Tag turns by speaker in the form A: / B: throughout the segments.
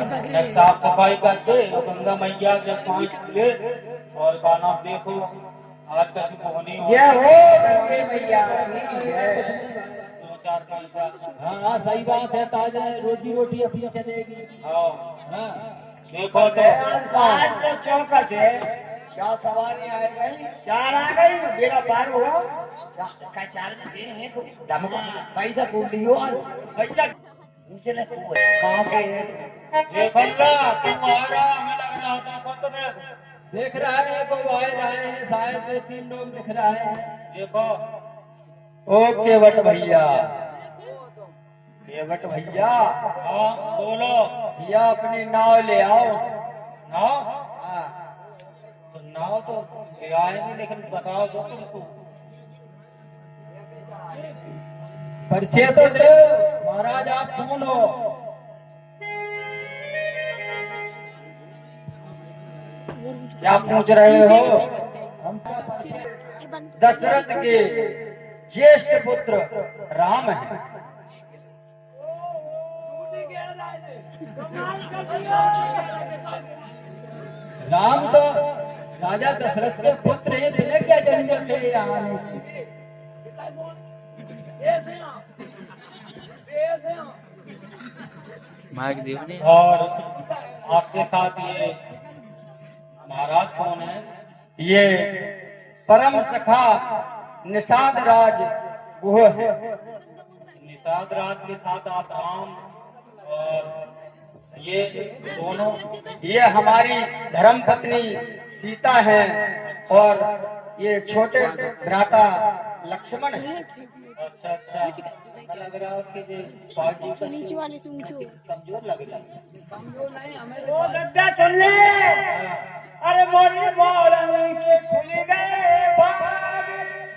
A: साफ सफाई करके गंगा मैया के 5 ले और का नाम देखो आज का होनी
B: जय हो गंगे मैया की जय।
A: 2-4 पैसा।
C: हाँ सही बात है, ताजा रोजी रोटी अपनी चलेगी।
A: हाँ
C: हाँ
A: देखो तो
B: आज तो चौकस है,
C: 4 सवारी आ गई,
B: 4 आ गई, बेड़ा पार हुआ।
C: का 4 में दे है
B: दम
C: पैसा कूट लियो आज
B: पैसा
C: नीचे ले कहाँ पे है?
A: देख अल्लाह तू आ रहा हमें लग रहा था खुद में
C: देख रहा है कोई आ रहा है, शायद 3 लोग दिख रहा है।
A: देखो
B: ओके बट भैया, ये बट भैया,
A: हाँ बोलो
B: भैया अपनी नाव ले आओ।
A: नाव
B: हाँ
A: तो नाव तो ले आएंगे लेकिन बताओ तो तुमको
C: परिचय तो दे महाराज, आप कौन हो?
B: क्या पूछ रहे हो?
C: हम क्या परिचय?
B: दशरथ के ज्येष्ठ पुत्र राम है।
C: राम तो राजा दशरथ के पुत्र हैं, तुम्हें क्या जरूरत है यहाँ आने की?
A: और आपके साथ ये महाराज कौन है?
B: ये परम सखा निषाद राज गुह है।
A: निषाद राज के साथ आप राम और ये दोनों
B: ये हमारी धर्म पत्नी सीता है और ये छोटे भ्राता लक्ष्मण है।
A: अच्छा अच्छा लग रहा है कि जो पार्टी का
D: नीचे वाले से नीचे
A: कमजोर लग रहा है।
B: ओ गद्दा सुन ले, अरे मोरी मोरनी के खुल गए बाग।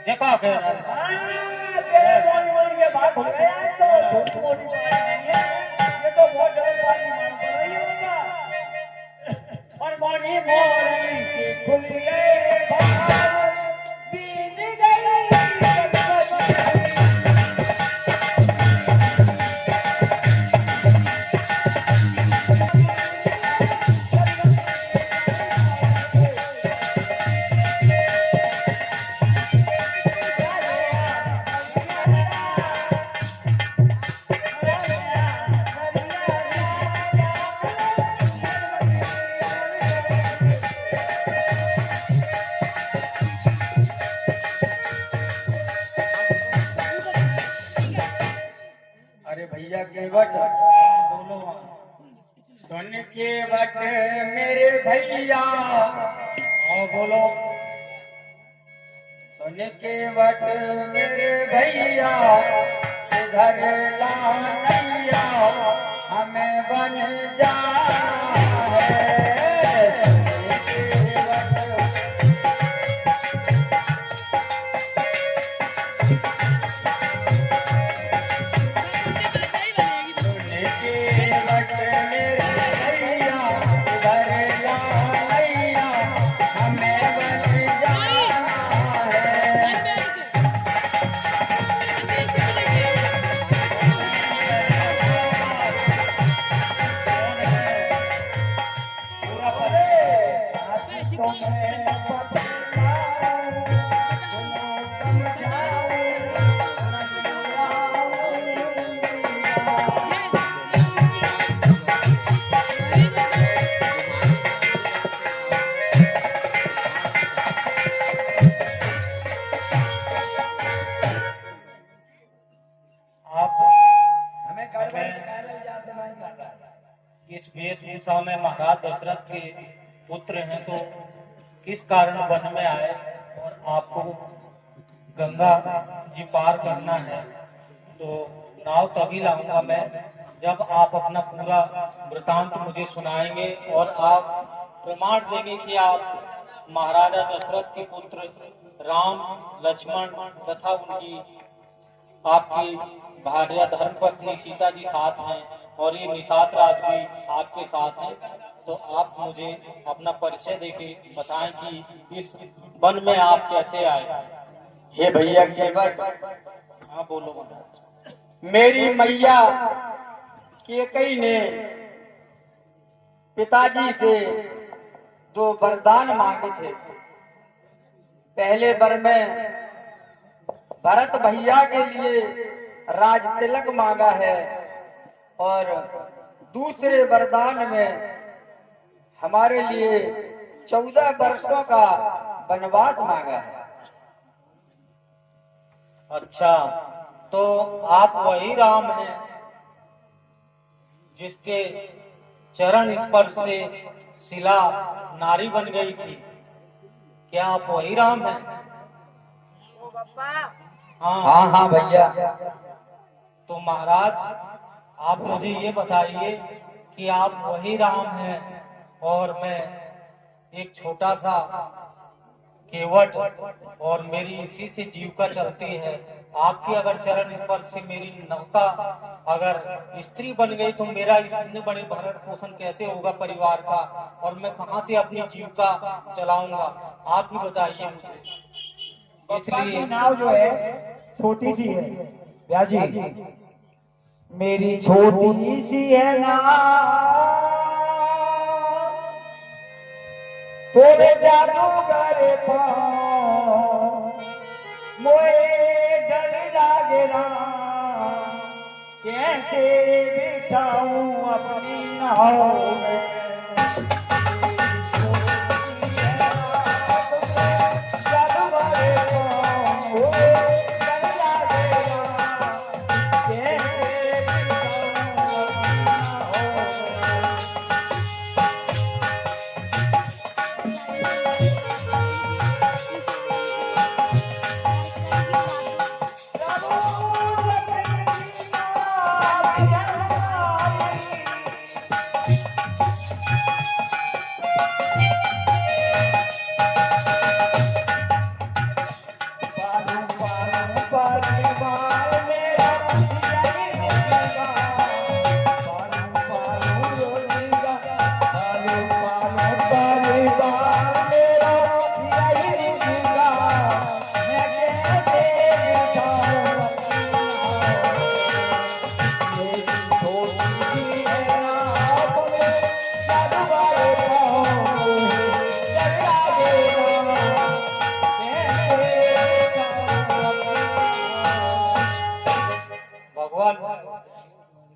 A: देखा कह रहा है
B: तेरे मोरी मोरी के बाग खुल गए तो झूठ मोरी नहीं है, ये तो बहुत जल्दबाजी मान तो नहीं होगा। और मोरी मोरनी के खुल गए बाग, बीन गई भैया के बट
A: बोलो
B: सुन के बट मेरे भैया,
A: और बोलो
B: सुन के बट मेरे भैया, इधर ला नैया हमें बन जाना है। सुन के बट
A: इस वेशभूषा में महाराज दशरथ के पुत्र हैं तो किस कारण वन में आए और आपको गंगा जी पार करना है, तो नाव तभी लाऊंगा मैं जब आप अपना पूरा वृतांत मुझे सुनाएंगे और आप प्रमाण देंगे कि आप महाराजा दशरथ के पुत्र राम लक्ष्मण तथा उनकी आपकी भार्या धर्म पत्नी सीता जी साथ हैं और ये निषाद राज भी आपके साथ हैं, तो आप मुझे अपना परिचय देके बताएं कि इस वन में आप कैसे आए।
B: हे भैया के बट,
A: हाँ बोलो महाराज।
B: मेरी मैया केकई ने
C: पिताजी से 2 वरदान मांगे थे। पहले वर में भरत भैया के लिए राज तिलक मांगा है और दूसरे वरदान में हमारे लिए 14 वर्षों का वनवास मांगा है।
A: अच्छा, तो आप वही राम हैं जिसके चरण स्पर्श से शिला नारी बन गई थी? क्या आप वही राम हैं? हाँ
C: हाँ हाँ भैया।
A: तो महाराज, आप मुझे ये बताइए कि आप वही राम हैं और मैं एक छोटा सा केवट और मेरी इसी से जीविका चलती है। आपकी अगर चरण स्पर्श से मेरी नौका अगर स्त्री बन गई तो मेरा इतने बड़े भरण पोषण कैसे होगा परिवार का, और मैं कहाँ से अपनी जीविका चलाऊंगा? आप ही बताइए मुझे।
B: इसलिए नाव जो है छोटी सी है ब्याजी, मेरी छोटी सी है नाव, तोरे जादूगर पाँव मोए डर लागे राम, कैसे बिठाऊं अपनी नाव में।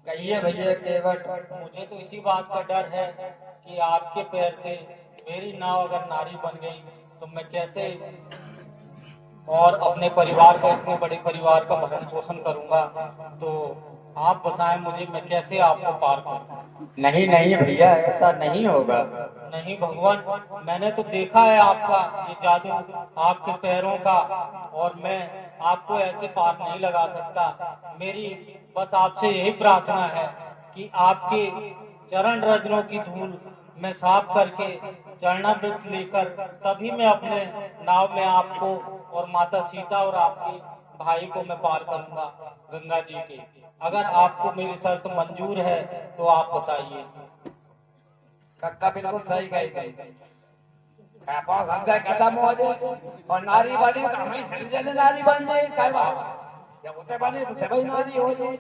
C: कहिए भैया केवट।
A: मुझे तो इसी बात का डर है कि आपके पैर से मेरी नाव अगर नारी बन गई तो मैं कैसे और अपने परिवार का, इतने बड़े परिवार का भरण पोषण करूंगा? तो आप बताएं मुझे, मैं कैसे आपको पार करूं?
C: नहीं नहीं भैया, ऐसा नहीं होगा।
A: नहीं भगवान, मैंने तो देखा है आपका ये जादू आपके पैरों का, और मैं आपको ऐसे पार नहीं लगा सकता। मेरी बस आपसे यही प्रार्थना है कि आपके चरण रजनों की धूल मैं साफ करके चरणामृत लेकर तभी मैं अपने नाव में आपको और माता सीता और आपके भाई को मैं पार करूंगा गंगा जी के। अगर आपको मेरी शर्त मंजूर है तो आप बताइए।
C: कक्का बिल्कुल सही गई। पास गंगा खत्म हो जाए और नारी वाली हमें सही नारी बन जाए, क्या बात? जब होते बने तो सभी नारी हो जाए।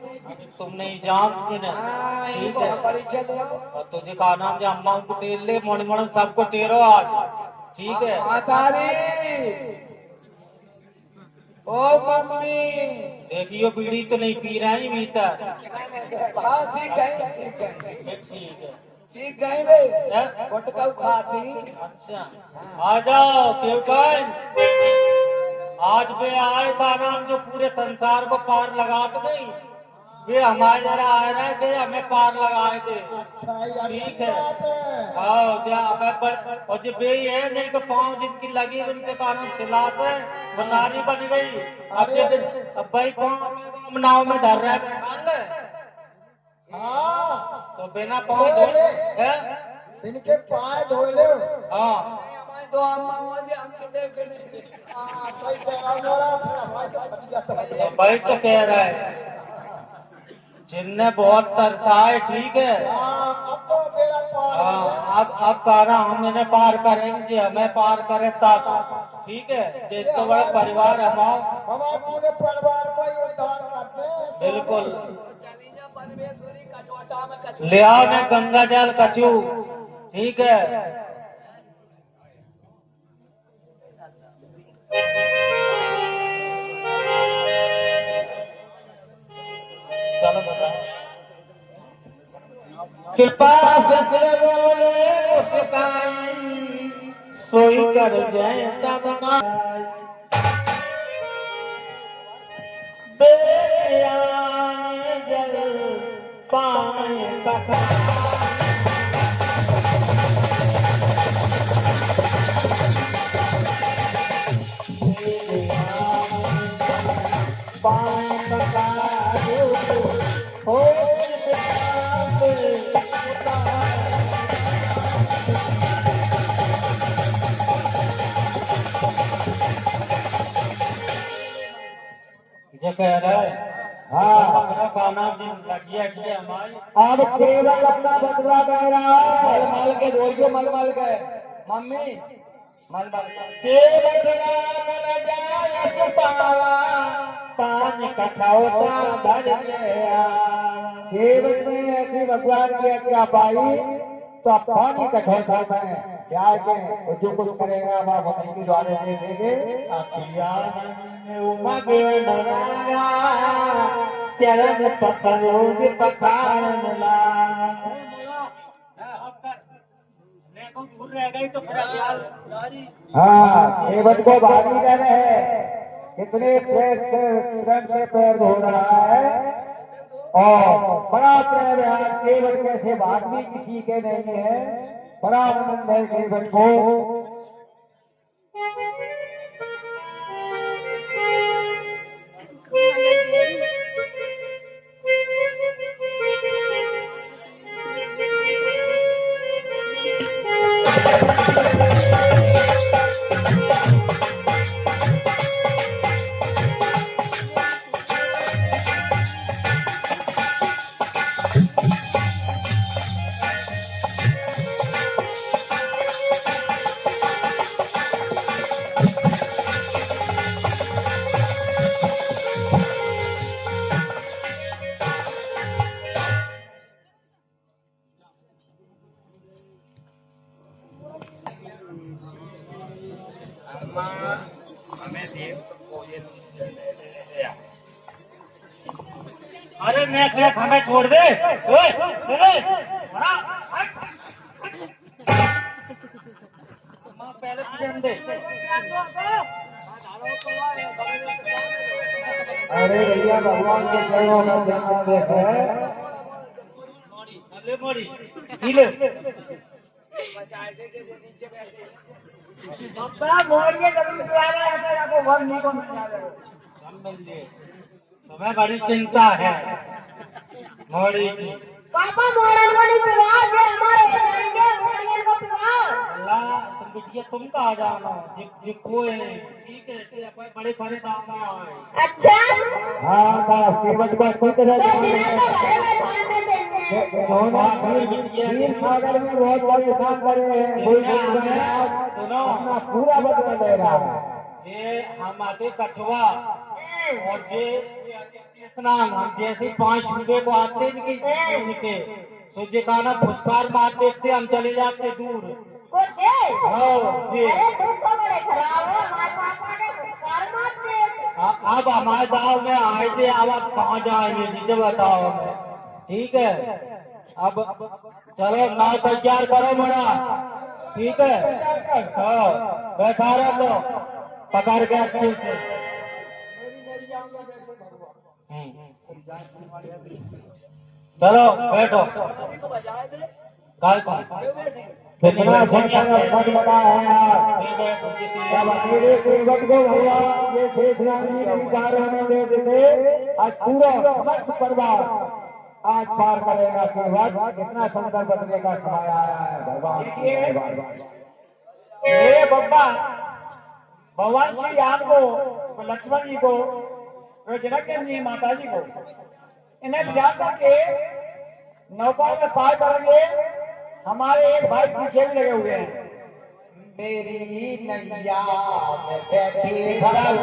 A: तुम नहीं जानते ना, ठीक है?
C: परिचय दे
A: और तुझे कहा नाम जो अम्मा को टेर ले, मोड़ मोड़ सबको टेरो आज, ठीक है?
C: आचारी ओ मम्मी,
A: देखियो बीड़ी तो नहीं पी रही भीतर।
C: हाँ ठीक है ठीक है
A: ठीक है।
C: ठीक गई बे गुटका खाती।
A: अच्छा, आ जाओ केवटन। आज वे आए का नाम जो पूरे संसार को पार लगा तो नहीं, वे हमारे जरा आए रहे थे, हमें पार लगाए थे। ठीक है, आओ जा। और जो वे है जिनके पाँव जिनकी लगी उनके कारण छिलाते वो नारी बन गई। अब भाई पाँव नाव में धर रहा है, मान ले।
D: हाँ,
A: तो बिना पाँव धोए है?
D: इनके पाए धो ले।
A: हाँ,
C: तो अम्मा मुझे हमके देख ले।
D: सही कह रहा हूँ मोरा, फिर हमारे तो फट गया तो
A: तो भाई तो कह रहा है जिनने बहुत तरसाए, ठीक है?
D: हाँ, अब तो मेरा पार हो गया।
A: हाँ, अब कह रहा हम इन्हें पार करेंगे, हमें पार करें ता, ठीक है? जिस तो बड़ा परिवार हमारा,
D: हमारे पूरे परिवार को ही उद्धार करते हैं।
A: बिल्कुल। ले आओ ने गंगा जल कछू, ठीक है। चलो बताओ। कृपा से बोले मुस्काई सोई कर जय तब बेयान जल पाए पका जो कह रहा है हाँ का नाम जिन लठिया ठिया हमारी
B: अब केवल अपना बदला कह रहा है।
C: मल मल के धोइयो मल मल के मम्मी मल मल के
A: केवल राम न जाय सुपावा पान कठौता भर गया
B: केवल में ऐसी भगवान की आज्ञा पाई तो पानी कठौता में क्या के जो कुछ करेगा वह भगवान के द्वारे दे देंगे।
A: अखियानंद उमगे नरागा चरण पखरोग पखारन ला देखो दूर रह गई तो फिर
B: हाँ केवल को भारी डर है। कितने पैर से प्रेम से पैर धो रहा है और बड़ा प्रेम है। आज केवल कैसे भाग भी किसी के नहीं है। बड़ा आनंद है केवल को।
A: अरे नेक नेक हमें छोड़ दे ओए ओए बड़ा मां पहले तुझे दे
B: अरे भैया भगवान के चरणों में चरणों देखे
A: मोड़ी अले मोड़ी हिले
B: अब्बा मोड़ के जरूर चुराना ऐसा जाको वन नहीं को मिल जावे।
A: हम मिल लिए तुम्हें बड़ी चिंता है मोड़ी की
E: पापा मोड़न को नहीं पिवा दे हमारे हो जाएंगे मोड़न को पिवा।
A: अल्लाह तुम बिटिया तुम कहाँ जाना जिको है ठीक है ते कोई बड़े खरीदार में आए
E: अच्छा
B: हाँ बाप केवट को अच्छी तरह
E: तो बिना तो घरे में ठान देते हैं।
B: तीन सागर में बहुत बड़े काम करे हैं। कोई
A: सुनो
B: अपना पूरा बदला ले रहा है।
A: ये हम आते कछुआ और ये स्नान हम जैसे 5 रुपए को आते इनके सोचे का ना फुसकार मार देते हम चले जाते दूर।
E: को दे
A: जी
E: अरे तुम तो बड़े खराब हो। हमारे पापा ने पुरस्कार मार दे।
A: अब हमारे गाँव में आए थे अब आप कहाँ जाएंगे जी जब बताओ ठीक है। अब चलो नाव तैयार करो बड़ा ठीक है। हाँ बैठा रहो तो पकड़ के अच्छे से चलो बैठो काय को
B: कितना सुंदर पद बना है जब अकेले केवट को भगवान ये शेषनाग जी की कारों में दे देते आज पूरा समस्त परिवार आज पार करेगा केवट। कितना सुंदर बदले का समय आया है भगवान।
F: मेरे बब्बा भगवान श्री राम को लक्ष्मण जी को और जनक जी माता जी को इन्हें बिठा करके नौका में पार करेंगे। हमारे एक भाई पीछे भी लगे हुए हैं।
B: मेरी नैया में बैठे भगवान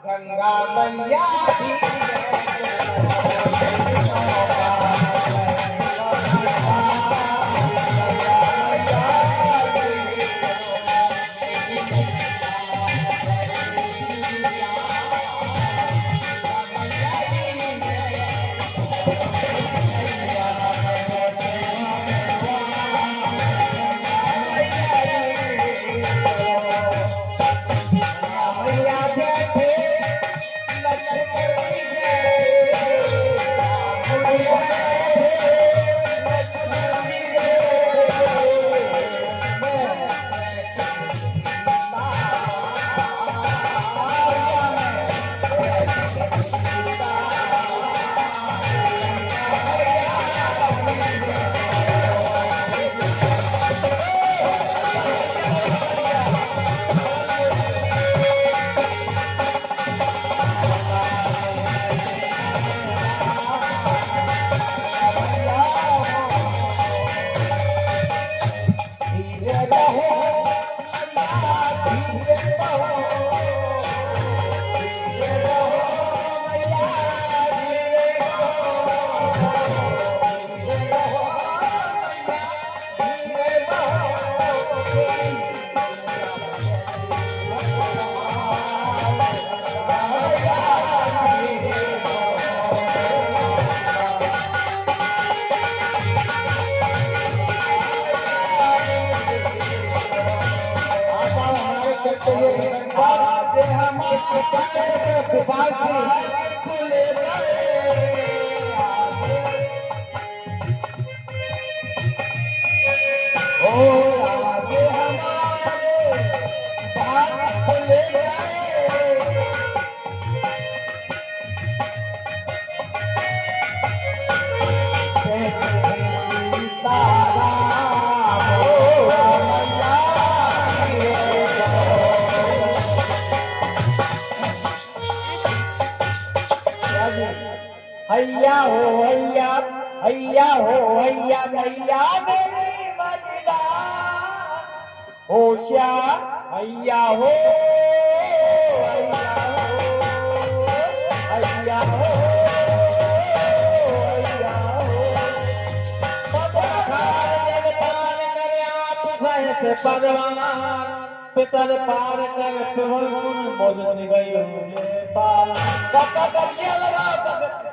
B: गंगा मैया भी
D: विशाल से खुले ओ आगे हमारे बात खुले हैया हो हैया हैया हो हैया मैया मेरी मजदा होशिया हैया हो हैया हो हैया हो हैया हो पखार जगतान करे आप सहित परवान पितर पार कर तुम मोद गई पार काका करिया लगा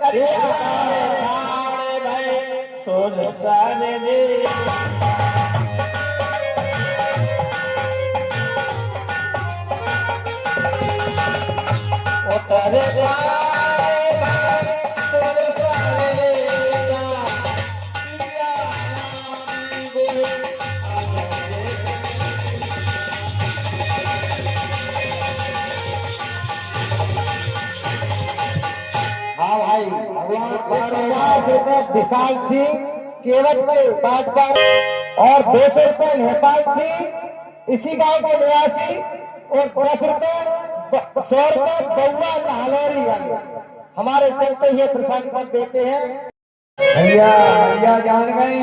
D: करिया भाई सोन साने दे उतरे भाई सोन साने दे पिया हाँ भाई विशाल सिंह केवट के बाट पर और 200 रुपए नेपाल सिंह इसी गांव के निवासी और 10 रुपए 100 रुपए बउआ लाहौरी वाले हमारे चलते हुए प्रसाद पर देते हैं।
F: भैया भैया जान गई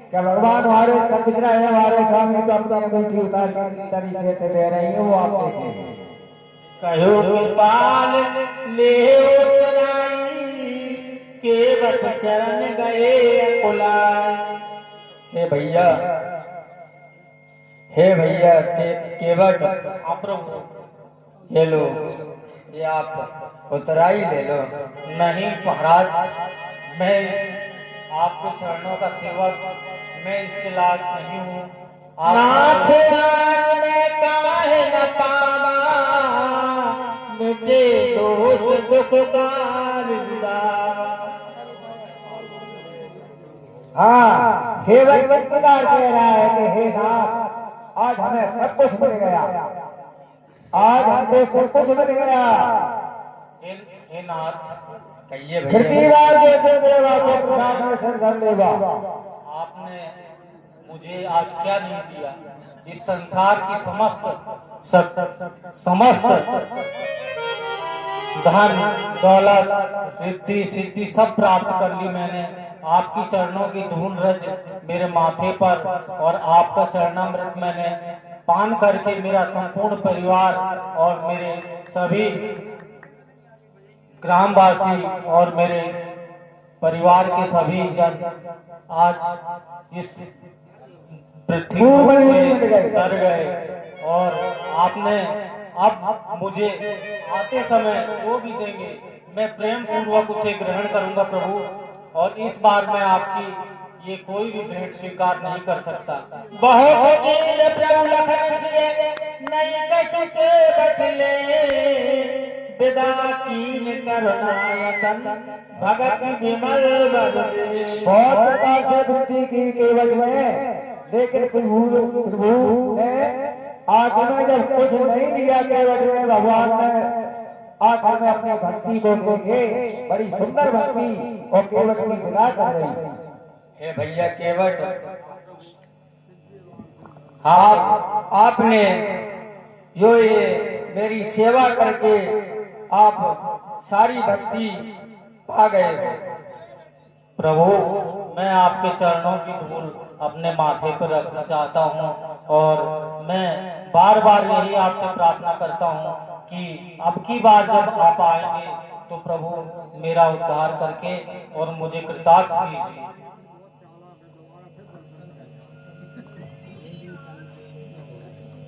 F: क्या भगवान हमारे सचना है हमारे सामने तो अपनी अंगूठी उतार के तरीके से दे रही है वो आप देखें।
A: कहो कृपाल ले उतराई केवट चरण गए अकुलाय।
C: हे भैया केवट
A: आप प्रभु
C: ले लो, ये आप उतराई ले लो।
A: नहीं महाराज, मैं इस आपके चरणों का सेवक, मैं इसके लायक नहीं हूँ।
D: नाथ आज में काहे न पावा मिटे दोष दुख दारिदा।
F: हाँ केवल प्रकार कह रहा है कि हे नाथ आज हमें सब कुछ मिल गया, आज हमको सब कुछ मिल गया।
A: हे नाथ,
C: कहिए
F: खिड़की
C: भैया।
F: बार देते देवा को प्रसाद में सर धर लेवा।
A: आपने मुझे आज क्या नहीं दिया? इस संसार की समस्त धन दौलत रिद्धि सिद्धि सब प्राप्त कर ली मैंने। आपकी चरणों की धूल रज मेरे माथे पर और आपका चरणामृत मैंने पान करके मेरा संपूर्ण परिवार और मेरे सभी ग्रामवासी और मेरे परिवार के सभी जन आज इस पृथ्वी से तर गए। और आपने अब मुझे आते समय जो भी देंगे मैं प्रेम पूर्वक उसे ग्रहण करूंगा प्रभु, और इस बार मैं आपकी ये कोई भी भेंट स्वीकार नहीं कर सकता।
D: बहुत कीन प्रभु लखन दिए नहीं कछु के बदले विदा कीन करुणायतन भगत विमल बदले।
F: बहुत प्रकार से वृद्धि की केवल में, लेकिन प्रभु ने आज में जब कुछ नहीं दिया केवल में भगवान ने आज हमें अपनी भक्ति को देखे बड़ी सुंदर भक्ति और केवल की विदा कर रही है।
C: हे भैया केवट, आपने जो ये मेरी सेवा करके आप सारी भक्ति पा गए।
A: प्रभु, मैं आपके चरणों की धूल अपने माथे पर रखना चाहता हूँ, और मैं बार बार यही आपसे प्रार्थना करता हूँ कि अब की बार जब आप आएंगे तो प्रभु मेरा उद्धार करके और मुझे कृतार्थ कीजिए।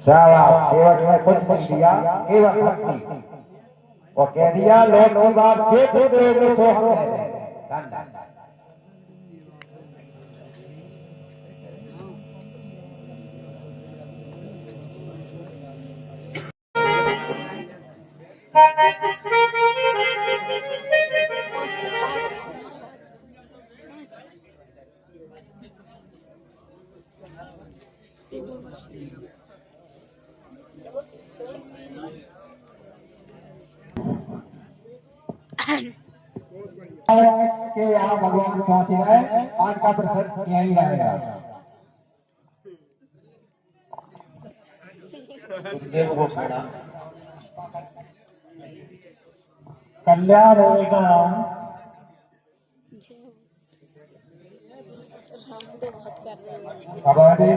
F: शाबाश, केवल में कुछ नहीं दिया, केवल भक्ति और कह दिया लोग की बात देखो देखो सो हम कह रहे हैं। धन्यवाद।
E: Thank you.
D: कि यहाँ भगवान पहुंच गए, आज का प्रसंग यही रहेगा।
F: कल्याण होएगा।
D: अब आ गए